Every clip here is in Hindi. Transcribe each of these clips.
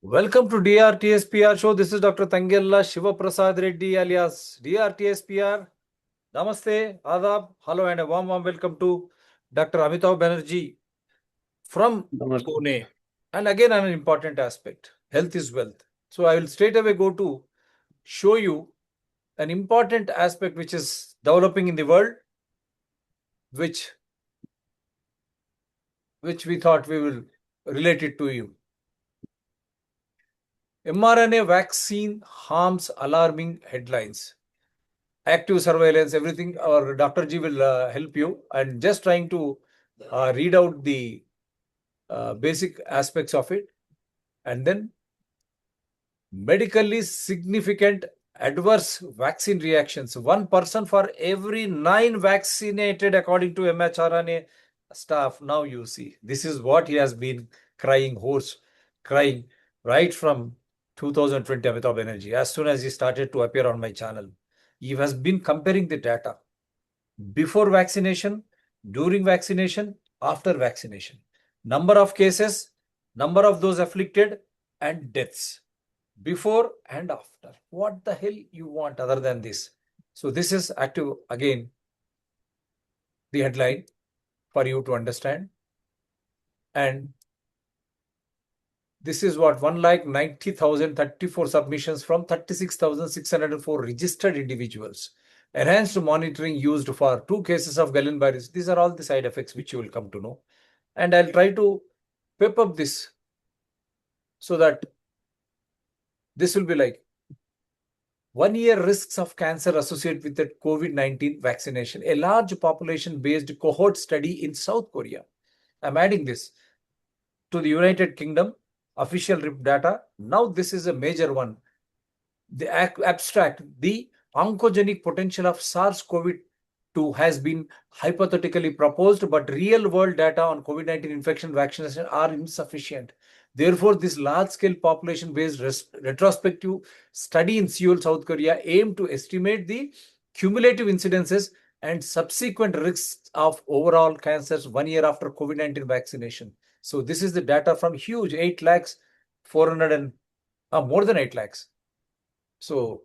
Welcome to DRTSPR show. This is Dr. Tangella Shiva Prasad Reddy alias DRTSPR. Namaste, Adab, hello, and a warm welcome to Dr. Amitav Banerjee from Namaste. Pune. And again, an important aspect, health is wealth. So I will straight away go to show you an important aspect which is developing in the world, which we thought we will relate it to you. mRNA vaccine harms, alarming headlines. Active surveillance, everything. Our Dr. G will help you. And just trying to read out the basic aspects of it. And then medically significant adverse vaccine reactions. 1 person for every 9 vaccinated, according to mRNA staff. Now you see, this is what he has been crying right from 2020, Amitav Banerjee. As soon as he started to appear on my channel, he has been comparing the data before vaccination, during vaccination, after vaccination, number of cases, number of those afflicted, and deaths before and after. What the hell you want other than this? So this is active again, the headline for you to understand. And this is what 1,90,034 submissions from 36,604 registered individuals. Enhanced monitoring used for 2 cases of Guillain virus. These are all the side effects which you will come to know. And I'll try to pep up this so that this will be like 1 year risks of cancer associated with the COVID-19 vaccination. A large population-based cohort study in South Korea. I'm adding this to the United Kingdom official RIP data. Now this is a major one. The abstract, the oncogenic potential of SARS-CoV-2 has been hypothetically proposed, but real-world data on COVID-19 infection vaccination are insufficient. Therefore, this large-scale population-based retrospective study in Seoul, South Korea, aimed to estimate the cumulative incidences and subsequent risks of overall cancers 1 year after COVID-19 vaccination. So this is the data from huge 8 lakhs, 400 and more than 8 lakhs. So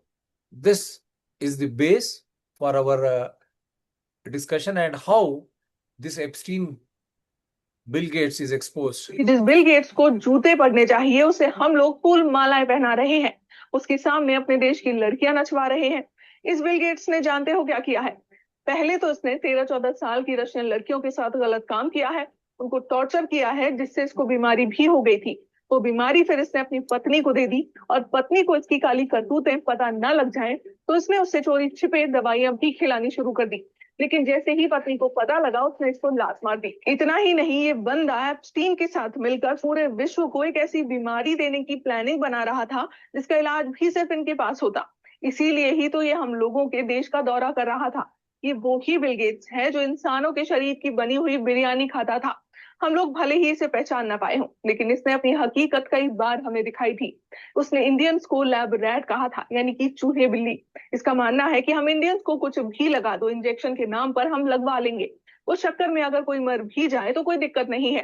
this is the base for our discussion and how this Epstein Bill Gates is exposed. जिस बिल गेट्स को जूते पड़ने चाहिए उसे हम लोग फूल मालाएं पहना रहे हैं, उसके सामने अपने देश की लड़कियां नचवा रहे हैं। इस बिल गेट्स ने जानते हो क्या किया है? पहले तो इसने 13-14 साल की रशियन लड़कियों के साथ गलत काम किया है, उनको टॉर्चर किया है, जिससे इसको बीमारी भी हो गई थी। वो बीमारी फिर इसने अपनी पत्नी को दे दी और पत्नी को इसकी काली करतूतें पता न लग जाए तो इसने उससे चोरी छिपे दवाइयां भी खिलानी शुरू कर दी। लेकिन जैसे ही पत्नी को पता लगा उसने इसको लात मार दी। इतना ही नहीं, ये बंदा एप्स्टीन के साथ मिलकर पूरे विश्व को एक ऐसी बीमारी देने की प्लानिंग बना रहा था जिसका इलाज भी सिर्फ इनके पास होता। इसीलिए ही तो ये हम लोगों के देश का दौरा कर रहा था। ये वो ही बिल गेट्स है जो इंसानों के शरीर की बनी हुई बिरयानी खाता था। हम लोग भले ही इसे पहचान ना पाए हों, लेकिन इसने अपनी हकीकत कई बार हमें दिखाई थी। उसने इंडियंस को लैब रैट कहा था, यानी कि चूहे बिल्ली। इसका मानना है कि हम इंडियंस को कुछ भी लगा दो, इंजेक्शन के नाम पर हम लगवा लेंगे। उस चक्कर में अगर कोई मर भी जाए तो कोई दिक्कत नहीं है।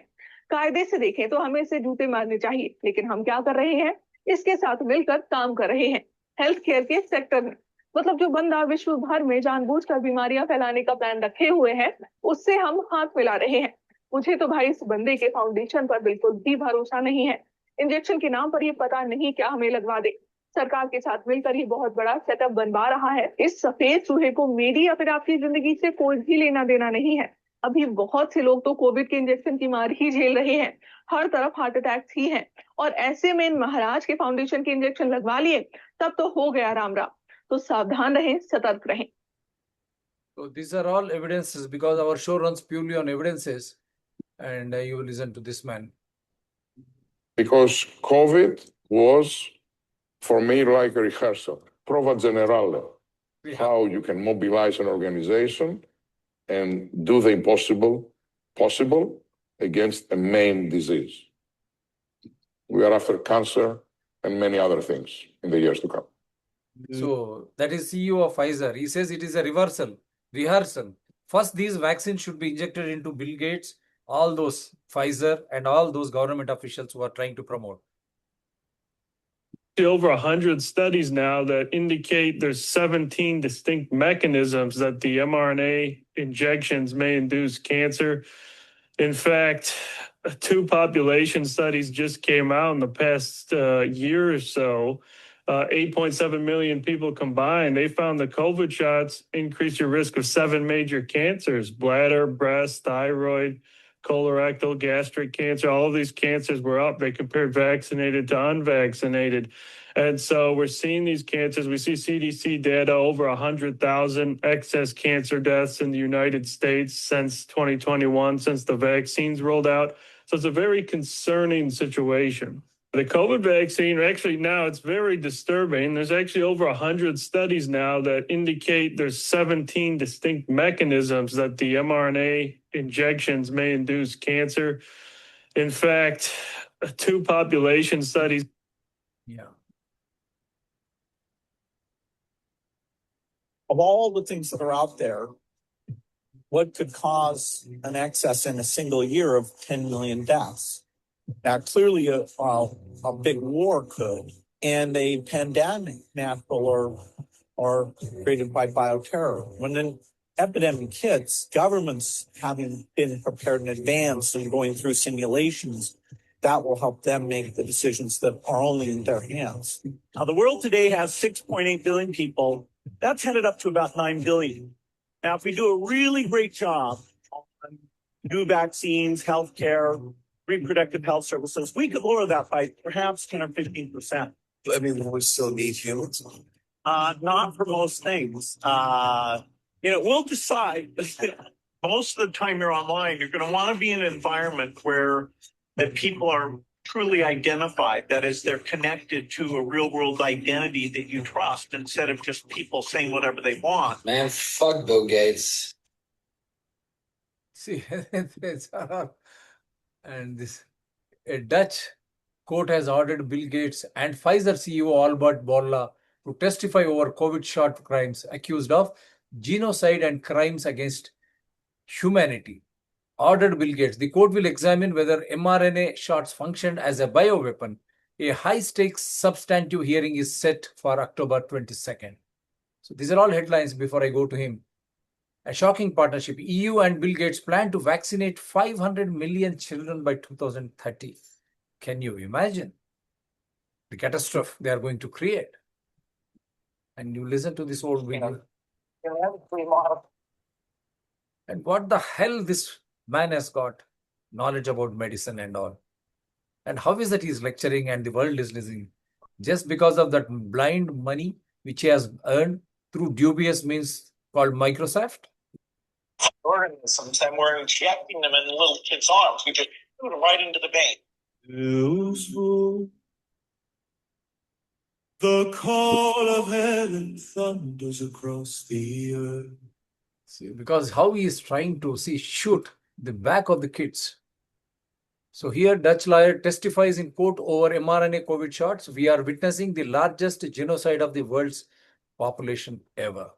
कायदे से देखें तो हमें इसे जूते मारने चाहिए, लेकिन हम क्या कर रहे हैं? इसके साथ मिलकर काम कर रहे हैं हेल्थ केयर के सेक्टर में। मतलब जो बंदा विश्व भर में जानबूझकर बीमारियां फैलाने का प्लान रखे हुए है, उससे हम हाथ मिला रहे हैं। मुझे तो भाई इस बंदे के फाउंडेशन पर बिल्कुल भी भरोसा नहीं है। इंजेक्शन के नाम पर ये पता नहीं क्या हमें लगवा दे। सरकार के साथ मिलकर ये बहुत बड़ा सेटअप बनवा रहा है। इस सफेद चूहे को मेरी या फिर आपकी जिंदगी से कोई भी लेना देना नहीं है। अभी बहुत से लोग तो कोविड के इंजेक्शन की मार ही झेल रहे हैं, हर तरफ हार्ट अटैक्स ही हैं, और ऐसे में इन महाराज के फाउंडेशन के इंजेक्शन लगवा लिए तब तो हो गया राम राम। तो सावधान रहें, सतर्क रहें। So these are all evidences because our show runs purely on evidences, and you will listen to this man. Because COVID was, for me, like a rehearsal, prova generale, how you can mobilize an organization and do the impossible possible against a main disease. We are after cancer and many other things in the years to come. So that is CEO of Pfizer. He says it is a rehearsal. First, these vaccines should be injected into Bill Gates, all those Pfizer and all those government officials who are trying to promote. over 100 studies now that indicate there's 17 distinct mechanisms that the mRNA injections may induce cancer. In fact, 2 population studies just came out in the past year or so. 8.7 million people combined. They found the COVID shots increase your risk of 7 major cancers: bladder, breast, thyroid, colorectal, gastric cancer. All of these cancers were up. They compared vaccinated to unvaccinated. And so we're seeing these cancers. We see CDC data over 100,000 excess cancer deaths in the United States since 2021, since the vaccines rolled out. So it's a very concerning situation. The COVID vaccine, actually now it's very disturbing. There's actually over 100 studies now that indicate there's 17 distinct mechanisms that the mRNA injections may induce cancer. In fact, 2 population studies. Yeah. Of all the things that are out there, what could cause an excess in a single year of 10 million deaths? Now, clearly a big war could, and a pandemic, natural or created by bioterror. When an epidemic hits, governments having been prepared in advance and going through simulations, that will help them make the decisions that are only in their hands. Now, the world today has 6.8 billion people. That's headed up to about 9 billion. Now, if we do a really great job on new vaccines, healthcare, reproductive health services, we could lower that by perhaps 10 or 15%. I mean, we still need humans. Not for most things. We'll decide. Most of the time you're online, you're going to want to be in an environment where that people are truly identified. That is, they're connected to a real world identity that you trust, instead of just people saying whatever they want. Man, fuck Bill Gates. See, and a Dutch court has ordered Bill Gates and Pfizer CEO Albert Bourla to testify over COVID shot crimes accused of genocide and crimes against humanity. Ordered Bill Gates. The court will examine whether mRNA shots functioned as a bioweapon. A high-stakes substantive hearing is set for October 22nd. So these are all headlines before I go to him. A shocking partnership. EU and Bill Gates plan to vaccinate 500 million children by 2030. Can you imagine the catastrophe they are going to create? And you listen to this old video. And what the hell this man has got knowledge about medicine and all. And how is that he's lecturing and the world is listening? Just because of that blind money which he has earned through dubious means called Microsoft? Organisms, and we're injecting them in the little kids' arms. We just shoot them right into the vein. The call of heaven thunders across the earth. See, because how he is trying to shoot the back of the kids. So here Dutch lawyer testifies in court over mRNA COVID shots. We are witnessing the largest genocide of the world's population ever.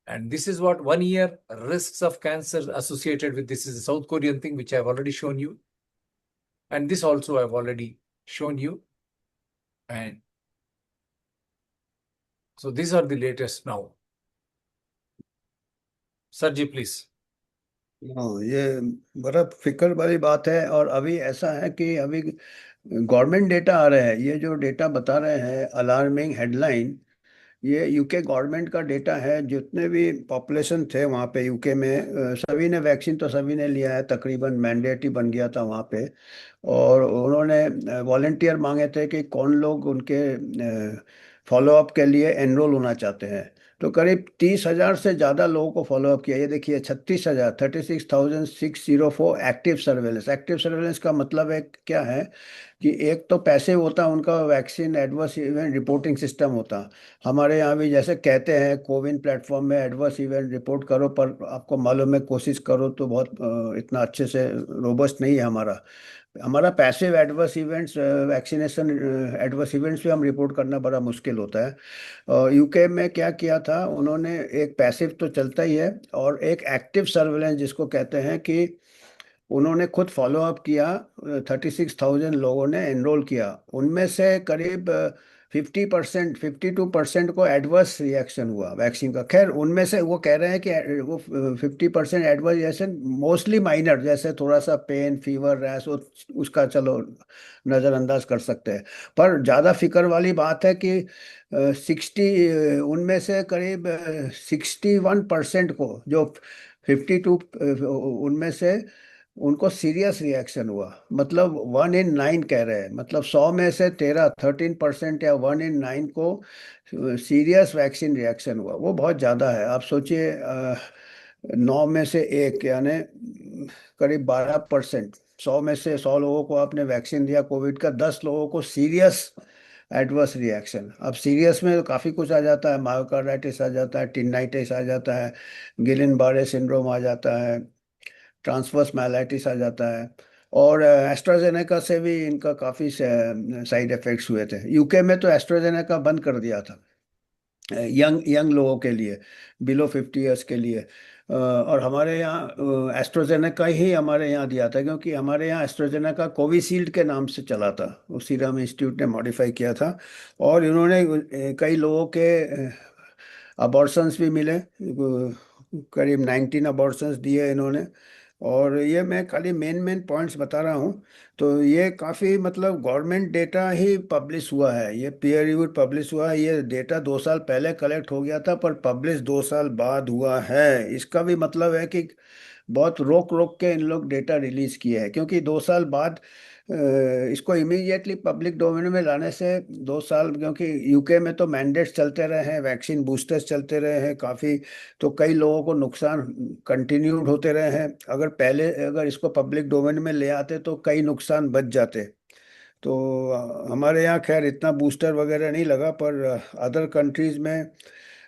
And this is what 1 year risks of cancer associated with this is a South Korean thing, which I've already shown you. And this also I've already shown you. And so these are the latest now. Sarji, please. हाँ, ये बड़ा फिक्र वाली बात है। और अभी ऐसा है कि अभी गवर्नमेंट डेटा आ रहा है, ये जो डेटा बता रहे हैं अलार्मिंग हेडलाइन, ये यूके गवर्नमेंट का डेटा है। जितने भी पॉपुलेशन थे वहाँ पे यूके में, सभी ने वैक्सीन तो सभी ने लिया है, तकरीबन मैंडेट ही बन गया था वहाँ पे। और उन्होंने वॉलंटियर मांगे थे कि कौन लोग उनके फॉलोअप के लिए एनरोल होना चाहते हैं। तो करीब 30,000 से ज़्यादा लोगों को फॉलोअप किया। ये देखिए 36,604 एक्टिव सर्वेलेंस। एक्टिव सर्वेलेंस का मतलब है क्या है कि एक तो पैसिव होता है उनका vaccine adverse event reporting system होता। हमारे यहाँ भी जैसे कहते हैं कोविन प्लेटफॉर्म में एडवर्स इवेंट रिपोर्ट करो, पर आपको मालूम है कोशिश करो तो बहुत इतना अच्छे से रोबस्ट नहीं है हमारा passive adverse events, vaccination adverse events भी हम रिपोर्ट करना बड़ा मुश्किल होता है। यूके में क्या किया था उन्होंने, एक पैसिव तो चलता ही है और एक एक्टिव सर्वेलेंस जिसको कहते हैं कि उन्होंने खुद फॉलो अप किया, 36,000 लोगों ने एनरोल किया, उनमें से करीब 52% को एडवर्स रिएक्शन हुआ वैक्सीन का। खैर उनमें से वो कह रहे हैं कि वो 50% एडवर्स रिएक्शन मोस्टली माइनर, जैसे थोड़ा सा पेन, फीवर, रैश, उसका चलो नज़रअंदाज कर सकते हैं। पर ज़्यादा फिक्र वाली बात है कि उनमें से करीब 61% को, जो 52 उनमें से उनको सीरियस रिएक्शन हुआ। मतलब 1 in 9 कह रहे हैं, मतलब 100 में से 13% या 1 in 9 को सीरियस वैक्सीन रिएक्शन हुआ। वो बहुत ज़्यादा है। आप सोचिए 9 में से एक, यानी करीब 12%। 100 में से 100 लोगों को आपने वैक्सीन दिया कोविड का, 10 लोगों को सीरियस एडवर्स रिएक्शन। अब सीरियस में तो काफ़ी कुछ आ जाता है, मायोकार्डाइटिस आ जाता है, टिनाइटिस आ जाता है, गिलिन बारे सिंड्रोम आ जाता है, ट्रांसवर्स माइलाइटिस आ जाता है। और एस्ट्राजेनेका से भी इनका काफ़ी साइड इफेक्ट्स हुए थे। यूके में तो एस्ट्राजेनेका बंद कर दिया था यंग यंग लोगों के लिए, बिलो 50 ईयर्स के लिए। और हमारे यहाँ एस्ट्राजेनेका ही हमारे यहाँ दिया था, क्योंकि हमारे यहाँ एस्ट्राजेनेका कोविशील्ड के नाम से चला था, वो सीरम इंस्टीट्यूट ने मॉडिफाई किया था। और इन्होंने कई लोगों के अबॉर्शंस भी मिले, करीब 19 अबॉर्शंस दिए इन्होंने। और ये मैं खाली मेन पॉइंट्स बता रहा हूँ। तो ये काफ़ी, मतलब गवर्नमेंट डेटा ही पब्लिश हुआ है, ये पीयर रिव्यूड पब्लिश हुआ है। ये डेटा 2 साल पहले कलेक्ट हो गया था, पर पब्लिश 2 साल बाद हुआ है। इसका भी मतलब है कि बहुत रोक रोक के इन लोग डेटा रिलीज किए हैं, क्योंकि 2 साल बाद इसको इमीडिएटली पब्लिक डोमेन में लाने से 2 साल, क्योंकि यूके में तो मैंडेट्स चलते रहे हैं, वैक्सीन बूस्टर्स चलते रहे हैं काफ़ी, तो कई लोगों को नुकसान कंटिन्यूड होते रहे हैं। अगर इसको पब्लिक डोमेन में ले आते तो कई नुकसान बच जाते। तो हमारे यहाँ खैर इतना बूस्टर वगैरह नहीं लगा, पर अदर कंट्रीज़ में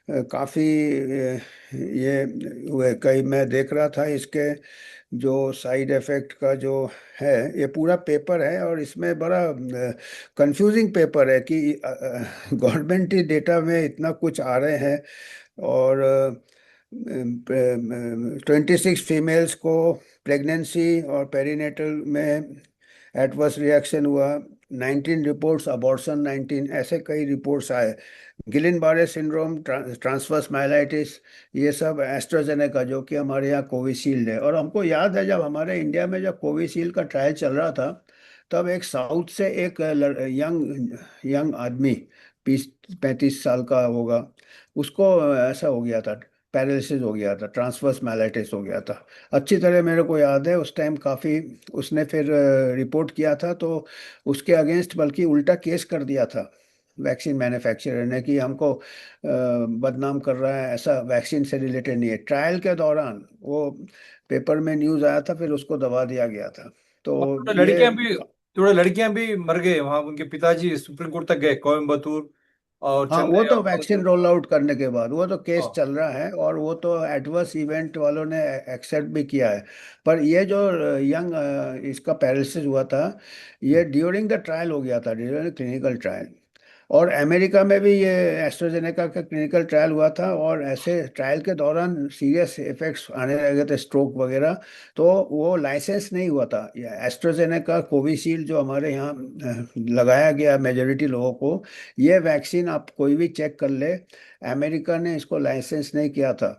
काफ़ी ये हुए। कई मैं देख रहा था इसके जो साइड इफ़ेक्ट का जो है, ये पूरा पेपर है और इसमें बड़ा कंफ्यूजिंग पेपर है कि गवर्नमेंट डेटा में इतना कुछ आ रहे हैं। और 26 फीमेल्स को प्रेगनेंसी और पेरीनेटल में एडवर्स रिएक्शन हुआ, 19 रिपोर्ट्स अबॉर्शन, 19 ऐसे कई रिपोर्ट्स आए। गिलिन बारे सिंड्रोम, ट्रांसवर्स माइलाइटिस, ये सब एस्ट्राजेनेका, जो कि हमारे यहाँ कोविशील्ड है। और हमको याद है जब हमारे इंडिया में जब कोविशील्ड का ट्रायल चल रहा था, तब एक साउथ से एक यंग यंग आदमी, 35 साल का होगा, उसको ऐसा हो गया था, पैरालिसिस हो गया था, ट्रांसवर्स माइलाइटिस हो गया था। अच्छी तरह मेरे को याद है उस टाइम काफ़ी उसने फिर रिपोर्ट किया था, तो उसके अगेंस्ट बल्कि उल्टा केस कर दिया था वैक्सीन मैन्युफैक्चरर ने, कि हमको बदनाम कर रहा है, ऐसा वैक्सीन से रिलेटेड नहीं है। ट्रायल के दौरान वो पेपर में न्यूज़ आया था, फिर उसको दबा दिया गया था। और तो थोड़े ये, लड़कियां भी थोड़े लड़कियां भी मर गए वहां, उनके पिताजी सुप्रीम कोर्ट तक गए, कोयम्बतूर और हाँ, वो चेन्नई तो और वैक्सीन रोल आउट करने के बाद वो तो केस हाँ। चल रहा है, और वो तो एडवर्स इवेंट वालों ने एक्सेप्ट भी किया है। पर ये जो यंग इसका पैरालिसिस हुआ था, ये ड्यूरिंग द ट्रायल हो गया था, ड्यूरिंग क्लिनिकल ट्रायल। और अमेरिका में भी ये एस्ट्राजेनेका का क्लिनिकल ट्रायल हुआ था, और ऐसे ट्रायल के दौरान सीरियस इफेक्ट्स आने लगे थे, स्ट्रोक वगैरह, तो वो लाइसेंस नहीं हुआ था। ये एस्ट्राजेनेका कोविशील्ड जो हमारे यहाँ लगाया गया मेजोरिटी लोगों को, ये वैक्सीन आप कोई भी चेक कर ले, अमेरिका ने इसको लाइसेंस नहीं किया था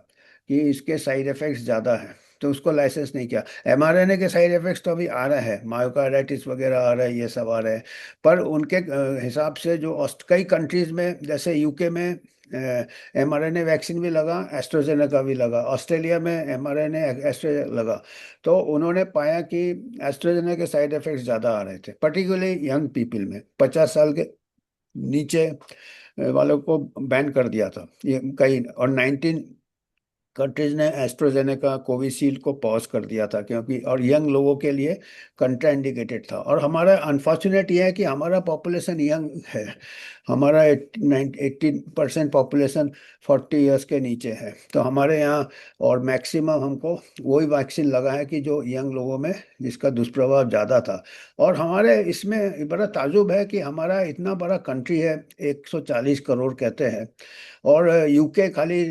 कि इसके साइड इफ़ेक्ट्स ज़्यादा हैं, तो उसको लाइसेंस नहीं किया। mRNA के साइड इफ़ेक्ट्स तो अभी आ रहे हैं, मायोकार्डाइटिस वगैरह आ रहा है, ये सब आ रहे हैं। पर उनके हिसाब से जो कई कंट्रीज़ में, जैसे यूके में mRNA वैक्सीन भी लगा, एस्ट्राजेनेका भी लगा, ऑस्ट्रेलिया में mRNA एस्ट्रा लगा, तो उन्होंने पाया कि एस्ट्राजेनेका के साइड इफ़ेक्ट्स ज़्यादा आ रहे थे, पर्टिकुलरली यंग पीपल में। 50 साल के नीचे वालों को बैन कर दिया था ये कई, और 19 कंट्रीज ने एस्ट्राजेनेका कोविशील्ड को पॉज कर दिया था, क्योंकि और यंग लोगों के लिए कंट्राइंडिकेटेड था। और हमारा अनफॉर्चुनेट ये है कि हमारा पॉपुलेशन यंग है, हमारा 80% पॉपुलेशन 40 ईयर्स के नीचे है, तो हमारे यहाँ और मैक्सिमम हमको वही वैक्सीन लगा है कि जो यंग लोगों में जिसका दुष्प्रभाव ज़्यादा था। और हमारे इसमें बड़ा ताजुब है कि हमारा इतना बड़ा कंट्री है, 140 करोड़ कहते हैं, और यूके खाली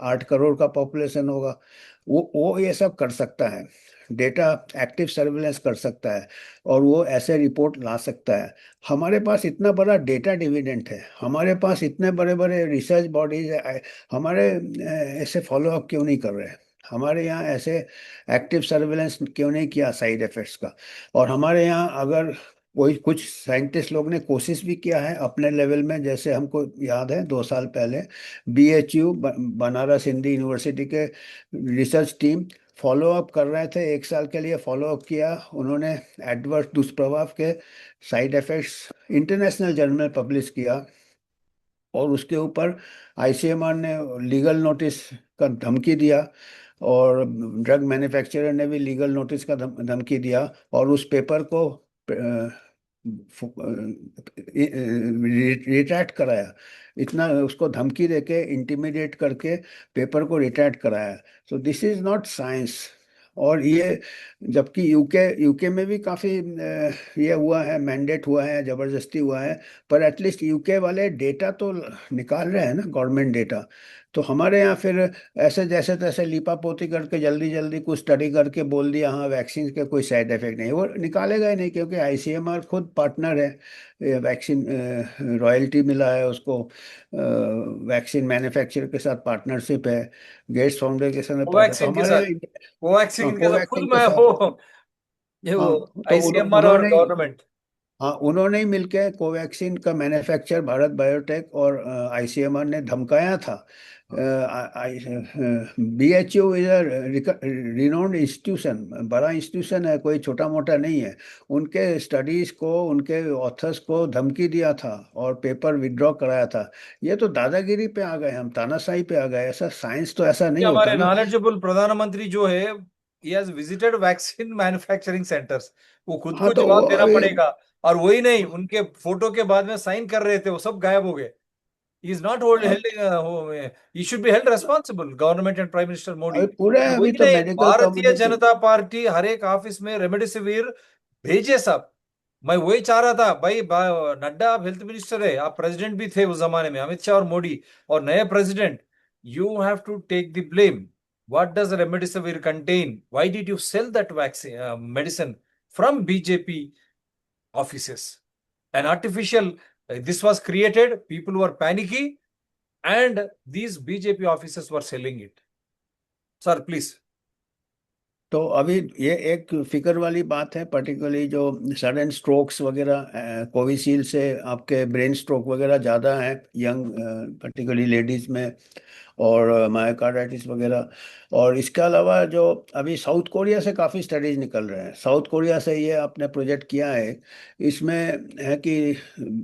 8 करोड़ का पॉपुलेशन होगा, वो ये सब कर सकता है। डेटा एक्टिव सर्विलेंस कर सकता है और वो ऐसे रिपोर्ट ला सकता है। हमारे पास इतना बड़ा डेटा डिविडेंट है, हमारे पास इतने बड़े बड़े रिसर्च बॉडीज है, हमारे ऐसे फॉलो अप क्यों नहीं कर रहे हैं? हमारे यहाँ ऐसे एक्टिव सर्विलेंस क्यों नहीं किया साइड इफेक्ट्स का? और हमारे यहाँ अगर कोई कुछ साइंटिस्ट लोग ने कोशिश भी किया है अपने लेवल में, जैसे हमको याद है 2 साल पहले BHU बनारस हिंदी यूनिवर्सिटी के रिसर्च टीम फॉलो अप कर रहे थे, 1 साल के लिए फॉलो अप किया उन्होंने, एडवर्स दुष्प्रभाव के साइड इफेक्ट्स इंटरनेशनल जर्नल में पब्लिश किया और उसके ऊपर ICMR ने लीगल नोटिस का धमकी दिया और ड्रग मैन्युफैक्चरर ने भी लीगल नोटिस का धमकी दिया और उस पेपर को रिट्रैक्ट कराया। इतना उसको धमकी देके इंटिमिडेट करके पेपर को रिट्रैक्ट कराया। So this is not science. और ये जबकि यूके में भी काफ़ी ये हुआ है, मैंडेट हुआ है, ज़बरदस्ती हुआ है, पर एटलीस्ट यूके वाले डेटा तो निकाल रहे हैं ना, गवर्नमेंट डेटा। तो हमारे यहाँ फिर ऐसे जैसे तैसे लीपापोती करके जल्दी जल्दी कुछ स्टडी करके बोल दिया हाँ वैक्सीन के कोई साइड इफेक्ट नहीं, वो निकालेगा ही नहीं क्योंकि ICMR खुद पार्टनर है, वैक्सीन रॉयल्टी मिला है उसको, वैक्सीन मैन्युफैक्चरर के साथ पार्टनरशिप है, गेट्स फाउंडेशन में पार्टनर, तो कोवैक्सीन के हमारे साथ, यहाँ कोवैक्सीन के साथ खुद कोवैक्सीन के मैं साथ। वो ये वो हाँ तो ICMR और उन्होंने गवर्नमेंट। हाँ उन्होंने ही मिलके कोवैक्सीन का मैन्युफैक्चर भारत बायोटेक और ICMR ने धमकाया था। BHU is a renowned institution, बड़ा इंस्टीट्यूशन है, कोई छोटा मोटा नहीं है। उनके स्टडीज को, उनके ऑथर्स को धमकी दिया था और पेपर विड्रॉ कराया था। ये तो दादागिरी पे आ गए, हम तानाशाही पे आ गए। ऐसा साइंस तो ऐसा नहीं होता हमारे ना। नॉलेजेबल प्रधानमंत्री जो है, he has visited vaccine manufacturing centres, वो खुद हाँ को तो जवाब वो देना पड़ेगा। और वही नहीं, उनके फोटो के बाद में साइन कर रहे थे वो सब गायब हो गए। he is not hold, held, he should be held responsible, government and prime minister Modi. अभी पूरे और अभी वही तो नहीं, मेडिकल भारतीय कम्युनिटी। जनता पार्टी हर एक ऑफिस में रेमडेसिविर भेजे सब। मैं वही चाह रहा था भाई, नड्डा आप हेल्थ मिनिस्टर है, आप प्रेसिडेंट भी थे उस जमाने में, अमित शाह और मोदी, और नए president, you have to take the blame. What does remdesivir contain? Why did you sell that vaccine medicine from BJP offices? An artificial, this was created, people were panicky, and these BJP officers were selling it. Sir, please. तो अभी ये एक फिक्र वाली बात है, पर्टिकुलरली जो सडन स्ट्रोक्स वगैरह, कोविशील्ड से आपके ब्रेन स्ट्रोक वगैरह ज़्यादा है यंग, पर्टिकुलरली लेडीज़ में, और मायोकार्डाइटिस वगैरह। और इसके अलावा जो अभी साउथ कोरिया से काफ़ी स्टडीज निकल रहे हैं, साउथ कोरिया से ये आपने प्रोजेक्ट किया है, इसमें है कि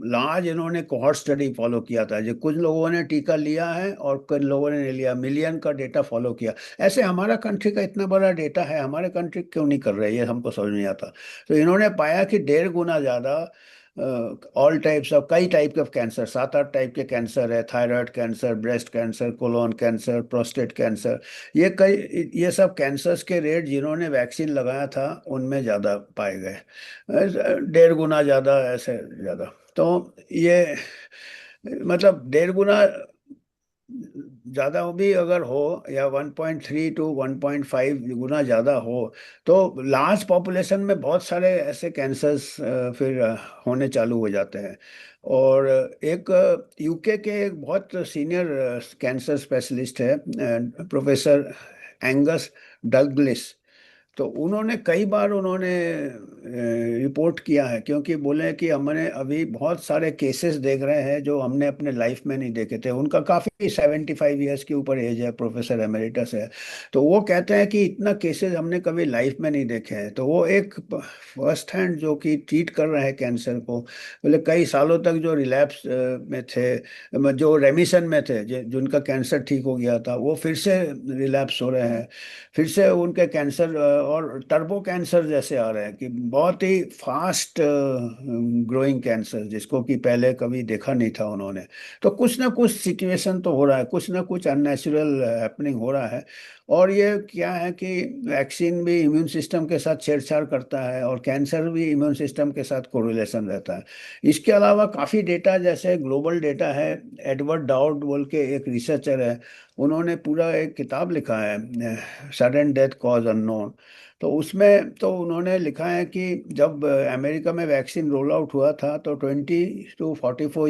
लार्ज इन्होंने कोहॉर्ट स्टडी फॉलो किया था, जो कुछ लोगों ने टीका लिया है और कुछ लोगों ने नहीं लिया, मिलियन का डेटा फॉलो किया। ऐसे हमारा कंट्री का इतना बड़ा डेटा है, हमारे कंट्री क्यों नहीं कर रहे, ये हमको समझ नहीं आता। तो इन्होंने पाया कि 1.5 गुना ज़्यादा ऑल टाइप्स ऑफ, कई टाइप के कैंसर, 7-8 टाइप के कैंसर है, thyroid cancer, breast cancer, colon cancer, prostate cancer, ये सब कैंसर्स के रेट जिन्होंने वैक्सीन लगाया था उनमें ज़्यादा पाए गए, 1.5 गुना ज़्यादा, ऐसे ज़्यादा। तो ये मतलब 1.5 गुना ज़्यादा भी अगर हो, या 1.3 to 1.5 गुना ज़्यादा हो, तो लार्ज पॉपुलेशन में बहुत सारे ऐसे कैंसर्स फिर होने चालू हो जाते हैं। और एक यूके के एक बहुत सीनियर कैंसर स्पेशलिस्ट है, प्रोफेसर एंगस डगलिस, तो उन्होंने कई बार उन्होंने रिपोर्ट किया है, क्योंकि बोले कि हमने अभी बहुत सारे केसेस देख रहे हैं जो हमने अपने लाइफ में नहीं देखे थे। उनका काफ़ी 75 ईयर्स के ऊपर एज है, प्रोफेसर एमेरिटस है। तो वो कहते हैं कि इतना केसेस हमने कभी लाइफ में नहीं देखे हैं। तो वो एक फर्स्ट हैंड जो कि ट्रीट कर रहे हैं कैंसर को, बोले कई सालों तक जो रिलैप्स में थे, जो रेमिशन में थे, जिनका कैंसर ठीक हो गया था, वो फिर से रिलैप्स हो रहे हैं, फिर से उनके कैंसर और टर्बो कैंसर जैसे आ रहे हैं, कि बहुत ही फास्ट ग्रोइंग कैंसर जिसको कि पहले कभी देखा नहीं था उन्होंने। तो कुछ ना कुछ सिचुएशन तो हो रहा है, कुछ ना कुछ अननेचुरल हैपनिंग हो रहा है। और ये क्या है कि वैक्सीन भी इम्यून सिस्टम के साथ छेड़छाड़ करता है और कैंसर भी इम्यून सिस्टम के साथ कोरिलेशन रहता है। इसके अलावा काफ़ी डेटा, जैसे ग्लोबल डेटा है, एडवर्ड डाउड बोल के एक रिसर्चर है, उन्होंने पूरा एक किताब लिखा है, सडन डेथ कॉज अननोन। तो उसमें तो उन्होंने लिखा है कि जब अमेरिका में वैक्सीन रोल आउट हुआ था तो 20 to 44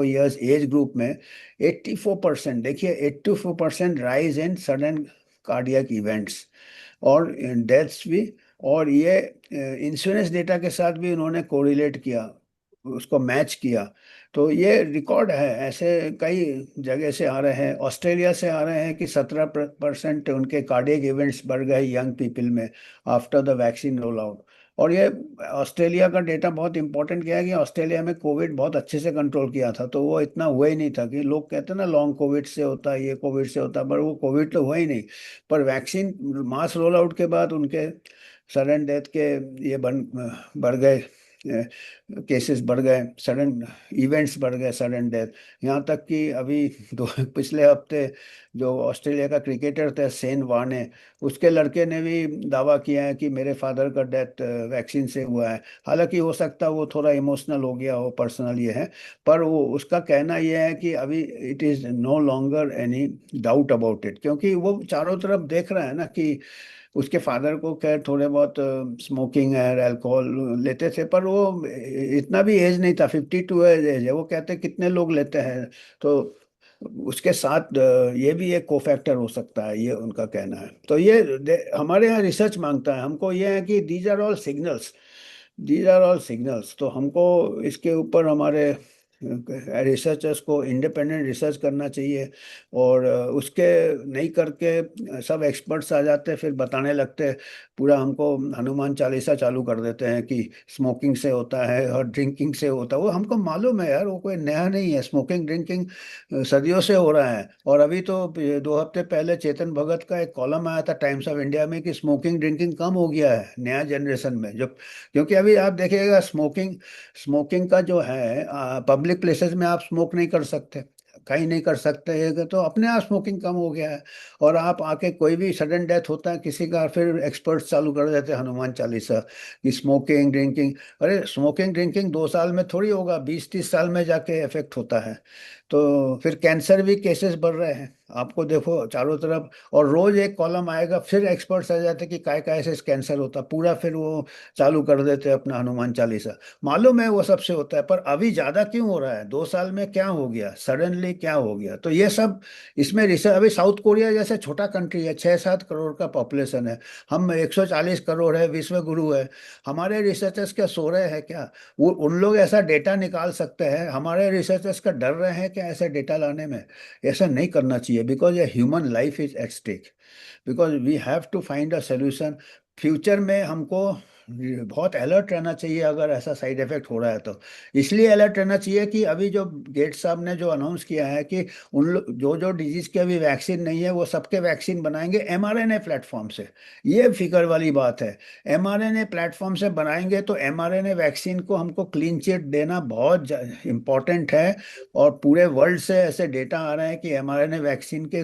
ईयर्स एज ग्रुप में 84%, देखिए 84% rise in sudden cardiac events और डेथ्स भी। और ये इंश्योरेंस डेटा के साथ भी उन्होंने कोरिलेट किया, उसको मैच किया। तो ये रिकॉर्ड है, ऐसे कई जगह से आ रहे हैं। ऑस्ट्रेलिया से आ रहे हैं कि 17% उनके कार्डियक इवेंट्स बढ़ गए यंग पीपल में after the vaccine roll out. और ये ऑस्ट्रेलिया का डेटा बहुत इंपॉर्टेंट किया है कि ऑस्ट्रेलिया में कोविड बहुत अच्छे से कंट्रोल किया था, तो वो इतना हुआ ही नहीं था कि लोग कहते हैं ना लॉन्ग कोविड से होता है, ये कोविड से होता है, पर वो कोविड तो हुआ ही नहीं। पर वैक्सीन मास रोल आउट के बाद उनके सडन डेथ के ये बढ़ गए, केसेस बढ़ गए, सडन इवेंट्स बढ़ गए, सडन डेथ। यहाँ तक कि अभी पिछले हफ्ते जो ऑस्ट्रेलिया का क्रिकेटर थे सेन वार्ने, उसके लड़के ने भी दावा किया है कि मेरे फादर का डेथ वैक्सीन से हुआ है। हालांकि हो सकता है वो थोड़ा इमोशनल हो गया हो, पर्सनल ये है, पर वो उसका कहना ये है कि अभी it is no longer any doubt about it, क्योंकि वो चारों तरफ देख रहा है ना कि उसके फादर को खैर थोड़े बहुत स्मोकिंग है, अल्कोहल लेते थे, पर वो इतना भी एज नहीं था, 52 एज है। वो कहते कितने लोग लेते हैं, तो उसके साथ ये भी एक कोफैक्टर हो सकता है, ये उनका कहना है। तो ये हमारे यहाँ रिसर्च मांगता है, हमको ये है कि these are all signals, these are all signals. तो हमको इसके ऊपर हमारे रिसर्चर्स को इंडिपेंडेंट रिसर्च करना चाहिए। और उसके नहीं करके सब एक्सपर्ट्स आ जाते हैं, फिर बताने लगते हैं, पूरा हमको हनुमान चालीसा चालू कर देते हैं कि स्मोकिंग से होता है और ड्रिंकिंग से होता है। वो हमको मालूम है यार, वो कोई नया नहीं है, स्मोकिंग ड्रिंकिंग सदियों से हो रहा है। और अभी तो 2 हफ्ते पहले चेतन भगत का एक कॉलम आया था टाइम्स ऑफ इंडिया में कि स्मोकिंग ड्रिंकिंग कम हो गया है नया जनरेशन में। जो क्योंकि अभी आप देखिएगा स्मोकिंग स्मोकिंग का जो है, पब्लिक प्लेसेस में आप स्मोक नहीं कर सकते, कहीं नहीं कर सकते हैं, तो अपने आप स्मोकिंग कम हो गया है। और आप आके कोई भी सडन डेथ होता है किसी का, फिर एक्सपर्ट्स चालू कर देते हैं हनुमान चालीसा कि स्मोकिंग ड्रिंकिंग। अरे स्मोकिंग ड्रिंकिंग 2 साल में थोड़ी होगा, 20-30 साल में जाके इफेक्ट होता है। तो फिर कैंसर भी केसेस बढ़ रहे हैं, आपको देखो चारों तरफ। और रोज एक कॉलम आएगा, फिर एक्सपर्ट्स आ जाते कि काय काय से कैंसर होता, पूरा फिर वो चालू कर देते अपना हनुमान चालीसा। मालूम है वो सबसे होता है, पर अभी ज्यादा क्यों हो रहा है, 2 साल में क्या हो गया, सडनली क्या हो गया। तो ये सब इसमें रिसर्च। अभी साउथ कोरिया जैसे छोटा कंट्री है, 6-7 करोड़ का पॉपुलेशन है, हम 140 करोड़ है, विश्व गुरु है। हमारे रिसर्चर्स क्या सो रहे हैं क्या? वो उन लोग ऐसा डेटा निकाल सकते हैं, हमारे रिसर्चर्स का डर रहे हैं क्या ऐसे डेटा लाने में? ऐसा नहीं करना चाहिए, because a human life is at stake, because we have to find a solution. Future में हमको बहुत अलर्ट रहना चाहिए अगर ऐसा साइड इफेक्ट हो रहा है तो। इसलिए अलर्ट रहना चाहिए कि अभी जो गेट्स साहब ने जो अनाउंस किया है कि जो जो डिजीज के अभी वैक्सीन नहीं है वो सबके वैक्सीन बनाएंगे एमआरएनए प्लेटफॉर्म से। ये फिक्र वाली बात है, एमआरएनए प्लेटफॉर्म से बनाएंगे तो एमआरएनए वैक्सीन को हमको क्लीन चिट देना बहुत इंपॉर्टेंट है। और पूरे वर्ल्ड से ऐसे डेटा आ रहे हैं कि एमआरएनए वैक्सीन के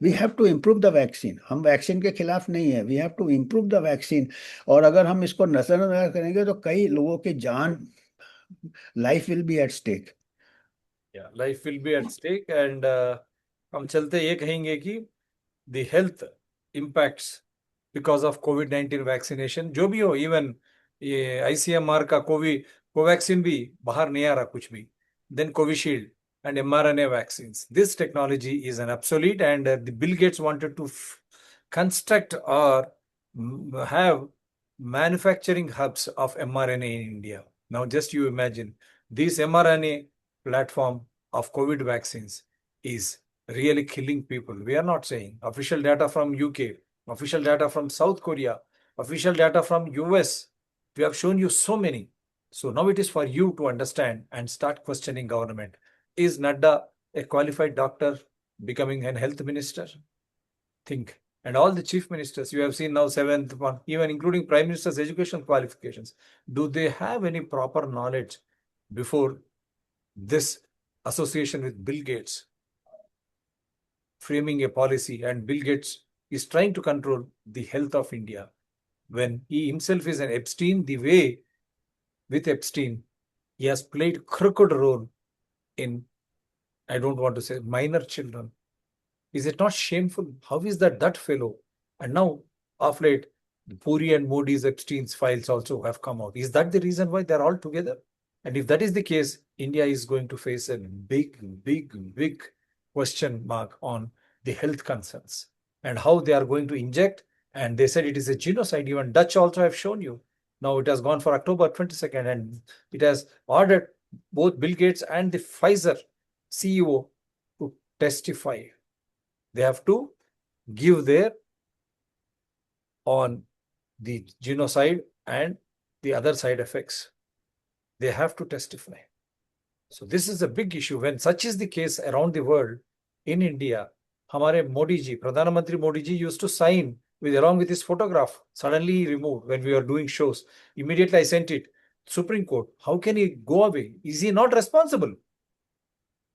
we have to improve the vaccine. हम वैक्सीन के खिलाफ नहीं है, we have to improve the vaccine. और अगर हम इसको नजरअंदाज करेंगे तो कई लोगों की जान, life will be at stake. Yeah, life will be at stake and हम चलते ये कहेंगे कि the health impacts because of COVID-19 vaccination जो भी हो, इवन ये ICMR का कोवैक्सीन भी बाहर नहीं आ रहा कुछ भी, then Covishield and mRNA vaccines. This technology is an obsolete and the Bill Gates wanted to construct or have manufacturing hubs of mRNA in India. Now just you imagine this mRNA platform of COVID vaccines is really killing people. We are not saying. Official data from UK, official data from South Korea, official data from US. We have shown you so many. So now it is for you to understand and start questioning government. Is Nadda a qualified doctor becoming an health minister? Think. And all the chief ministers, you have seen now 7th one, even including prime minister's education qualifications. Do they have any proper knowledge before this association with Bill Gates framing a policy? And Bill Gates is trying to control the health of India when he himself is an Epstein. The way with Epstein, he has played crooked role in, I don't want to say minor children. Is it not shameful? How is that fellow And now, of late, Puri and Modi's Epstein's files also have come out. Is that the reason why they're all together? And if that is the case, India is going to face a big question mark on the health concerns and how they are going to inject. And they said it is a genocide. Even Dutch also have shown you. Now it has gone for October 22nd, and it has ordered both Bill Gates and the Pfizer CEO to testify. They have to give their on the genocide and the other side effects. They have to testify. So this is a big issue. When such is the case around the world, in India, Hamare Modi ji, Pradhan Mantri Modi ji used to sign along with his photograph. Suddenly he removed when we were doing shows. Immediately I sent it. Supreme Court, how can he go away? Is he not responsible?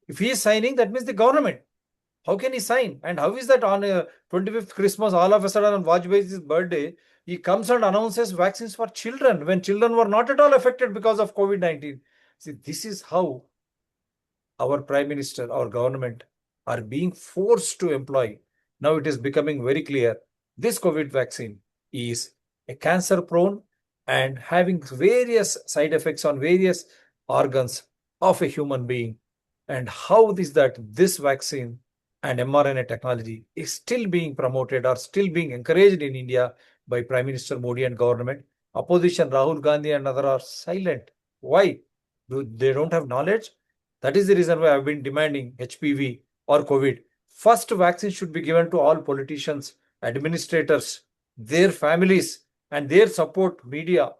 If he is signing, that means the government. How can he sign? And how is that on 25th Christmas, all of a sudden on Vajpayee's birthday, he comes and announces vaccines for children when children were not at all affected because of COVID-19. See, this is how our Prime Minister, our government are being forced to employ. Now it is becoming very clear. This COVID vaccine is a cancer prone and having various side effects on various organs of a human being. And how is that this vaccine and mRNA technology is still being promoted or still being encouraged in India by Prime Minister Modi and government? Opposition, Rahul Gandhi and others are silent. Why? They don't have knowledge? That is the reason why I've been demanding HPV or COVID. First vaccine should be given to all politicians, administrators, their families and their support media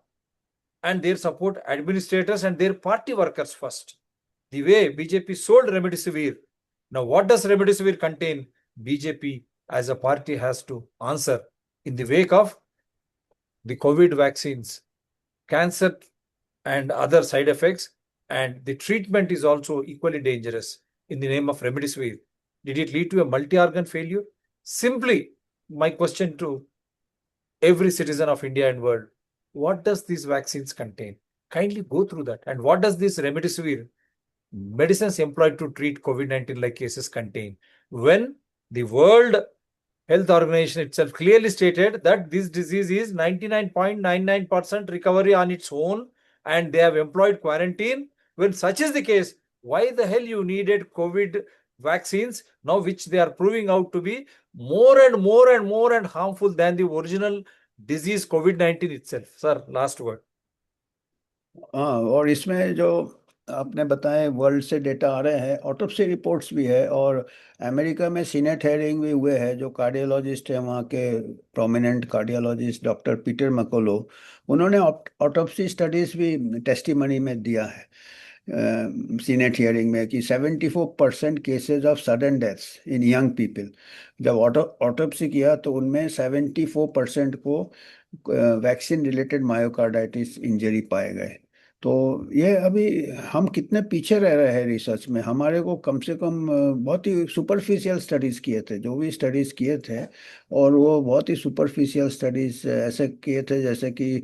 and their support administrators and their party workers first. The way BJP sold Remdesivir. Now, what does Remdesivir contain? BJP as a party has to answer in the wake of the COVID vaccines, cancer and other side effects, and the treatment is also equally dangerous in the name of Remdesivir. Did it lead to a multi-organ failure? Simply, my question to every citizen of India and world, what does these vaccines contain? Kindly go through that. And what does this Remdesivir, medicines employed to treat COVID-19 like cases, contain? When the World Health Organization itself clearly stated that this disease is 99.99% recovery on its own and they have employed quarantine. When such is the case, why the hell you needed COVID vaccines now, which they are proving out to be more and harmful than the original disease COVID-19 itself? Sir, last word. हाँ, और इसमें जो आपने बताए वर्ल्ड से डेटा आ रहे हैं, ऑटोप्सी रिपोर्ट्स भी है, और अमेरिका में सीनेट हेयरिंग भी हुए हैं। जो कार्डियोलॉजिस्ट है वहाँ के प्रोमिनेंट कार्डियोलॉजिस्ट डॉक्टर पीटर मकोलो, उन्होंने ऑटोप्सी स्टडीज भी टेस्टिमनी में दिया है सीनेट हियरिंग में कि 74% cases of sudden deaths in young people, जब ऑटोप्सी किया तो उनमें 74% को वैक्सीन रिलेटेड मायोकार्डाइटिस इंजरी पाए गए। तो ये अभी हम कितने पीछे रह रहे हैं रिसर्च में। हमारे को कम से कम बहुत ही सुपरफिशियल स्टडीज़ किए थे, जो भी स्टडीज़ किए थे, और वो बहुत ही सुपरफिशियल स्टडीज़ ऐसे किए थे जैसे कि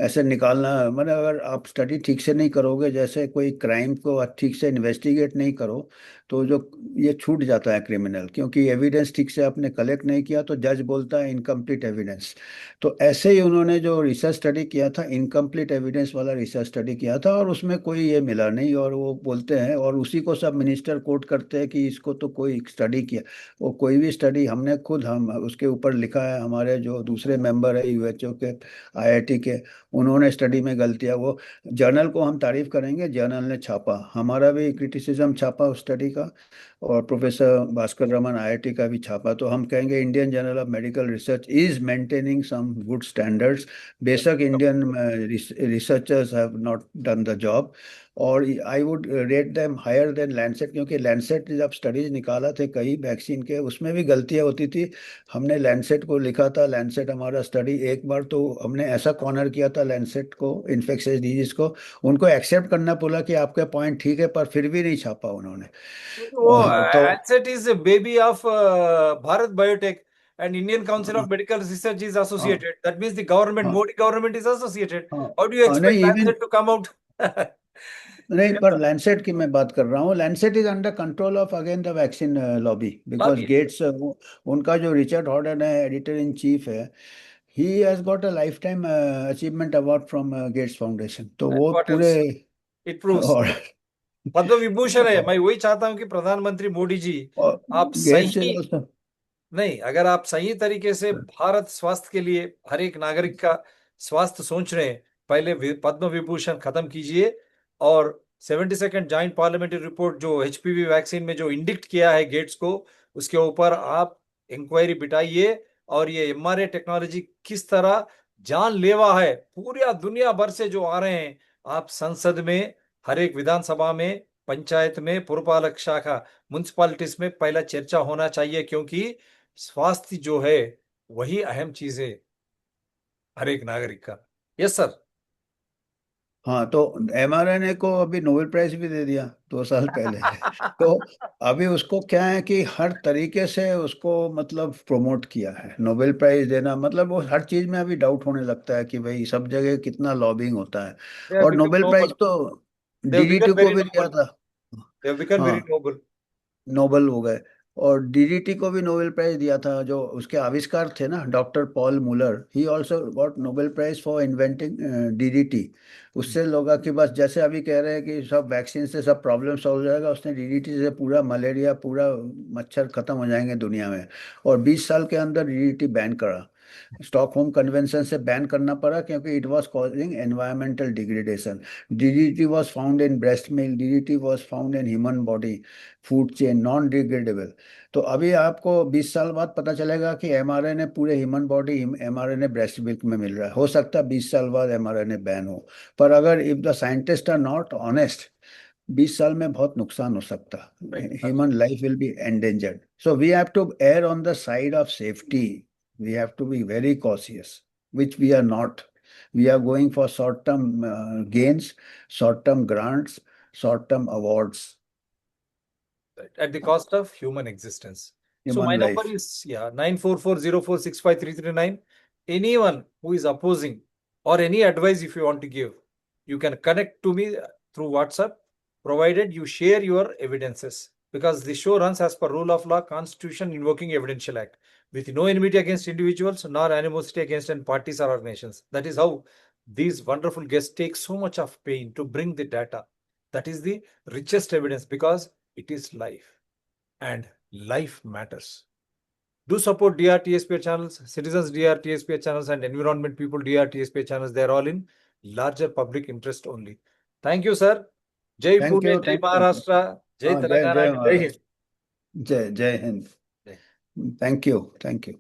ऐसे निकालना, मतलब अगर आप स्टडी ठीक से नहीं करोगे, जैसे कोई क्राइम को ठीक से इन्वेस्टिगेट नहीं करो तो जो ये छूट जाता है क्रिमिनल, क्योंकि एविडेंस ठीक से आपने कलेक्ट नहीं किया तो जज बोलता है इनकम्प्लीट एविडेंस। तो ऐसे ही उन्होंने जो रिसर्च स्टडी किया था, इनकम्प्लीट एविडेंस वाला रिसर्च स्टडी किया था, और उसमें कोई ये मिला नहीं, और वो बोलते हैं और उसी को सब मिनिस्टर कोट करते हैं कि इसको तो कोई स्टडी किया। वो कोई भी स्टडी हमने खुद हम उसके ऊपर लिखा है, हमारे जो दूसरे मेंबर है यूएचओ के आईआईटी के, उन्होंने स्टडी में गलतियाँ, वो जर्नल को हम तारीफ करेंगे, जर्नल ने छापा, हमारा भी क्रिटिसिज्म छापा उस स्टडी का, और प्रोफेसर भास्कर रमन आईआईटी का भी छापा। तो हम कहेंगे Indian journal of medical research is maintaining some good standards. बेशक Indian researchers have not done the job, और I would rate them higher than Lancet, क्योंकि लैंडसेट जब स्टडीज निकाला थे कई वैक्सीन के, उसमें भी गलतियां होती थी। हमने लैंडसेट को लिखा था, लैंडसेट हमारा स्टडी एक बार तो हमने ऐसा कॉर्नर किया था लैंडसेट को, इन्फेक्शियस डिजीज को, उनको एक्सेप्ट करना बोला कि आपके पॉइंट ठीक है, पर फिर भी नहीं छापा उन्होंने। Lancet is a baby of Bharat Biotech, and Indian Council of Medical Research is associated. That means the government, Modi government is associated. How do you expect Lancet to come out? नहीं, पर लैंसेट की मैं बात कर रहा हूँ। Lancet is under control of again the vaccine lobby, because Lobby. Gates उनका जो रिचर्ड हॉर्डन है, एडिटर इन चीफ है, he has got a lifetime achievement award from Gates Foundation, तो And वो what पूरे else? It proves. और पद्म विभूषण है। मैं वही चाहता हूं कि प्रधानमंत्री मोदी जी और आप गेट्स इज सही, ऑल्सो। नहीं, अगर आप सही तरीके से भारत स्वास्थ्य के लिए हर एक नागरिक का स्वास्थ्य सोच रहे हैं, पहले पद्म विभूषण खत्म कीजिए और 72nd जॉइंट पार्लियामेंट्री रिपोर्ट जो एचपीवी वैक्सीन में जो इंडिक्ट किया है गेट्स को, उसके ऊपर आप इंक्वायरी बिठाइए। और ये एमआरए टेक्नोलॉजी किस तरह जानलेवा है, पूरी दुनिया भर से जो आ रहे हैं, आप संसद में, हर एक विधानसभा में, पंचायत में, पुरपालक शाखा, म्युनिसिपालिटीज में पहला चर्चा होना चाहिए, क्योंकि स्वास्थ्य जो है वही अहम चीज है हर एक नागरिक का। Yes sir. हाँ, तो एमआरएनए को अभी नोबेल प्राइज भी दे दिया 2 साल पहले। तो अभी उसको क्या है कि हर तरीके से उसको मतलब प्रमोट किया है। नोबेल प्राइज देना मतलब वो हर चीज में अभी डाउट होने लगता है कि भाई सब जगह कितना लॉबिंग होता है। दे हैव और बिकम नोबेल प्राइज नोबल, तो दे हैव डीडीटी बिकम को वेरी भी दिया नोबल, था। दे हैव बिकम वेरी हाँ, नोबल। नोबेल हो गए। और डीडीटी को भी नोबेल प्राइज दिया था, जो उसके आविष्कार थे ना, doctor Paul Muller, he also got Nobel prize for inventing DDT. उससे लोग कि बस जैसे अभी कह रहे हैं कि सब वैक्सीन से सब प्रॉब्लम सॉल्व हो जाएगा, उसने डीडीटी से पूरा मलेरिया, पूरा मच्छर खत्म हो जाएंगे दुनिया में। और 20 साल के अंदर डीडीटी बैन करा। स्टॉकहोम कन्वेंशन से बैन करना पड़ा क्योंकि it was causing environmental degradation. DDT was found in breast milk, DDT was found in human body food chain, non degradable. तो अभी आपको 20 साल बाद पता चलेगा कि एमआरएनए पूरे human body mRNA breast milk में मिल रहा है। हो सकता है 20 साल बाद एमआरएनए बैन हो। पर अगर if the scientist are not honest, 20 साल में बहुत नुकसान हो सकता। Human life will be endangered, so we have to err on the side of safety. we have to be very cautious, which we are not. We are going for short-term gains, short-term grants, short-term awards, At the cost of human existence. So my human number life. is 9440465339. Anyone who is opposing or any advice if you want to give, you can connect to me through WhatsApp, provided you share your evidences. Because the show runs as per rule of law, Constitution invoking Evidential Act, with no enmity against individuals nor animosity against any parties or organizations. That is how these wonderful guests take so much of pain to bring the data. That is the richest evidence, because it is life and life matters. Do support DRTSPA channels, Citizens DRTSPA channels, and Environment People DRTSPA channels. They are all in larger public interest only. Thank you, sir. Jai Thank Pune, you, Jai thank you. Maharashtra, Jai हाँ, जय Telangana, जय and Jai महाराज, Hind. जय जय Hind. Jai. Thank you, thank you.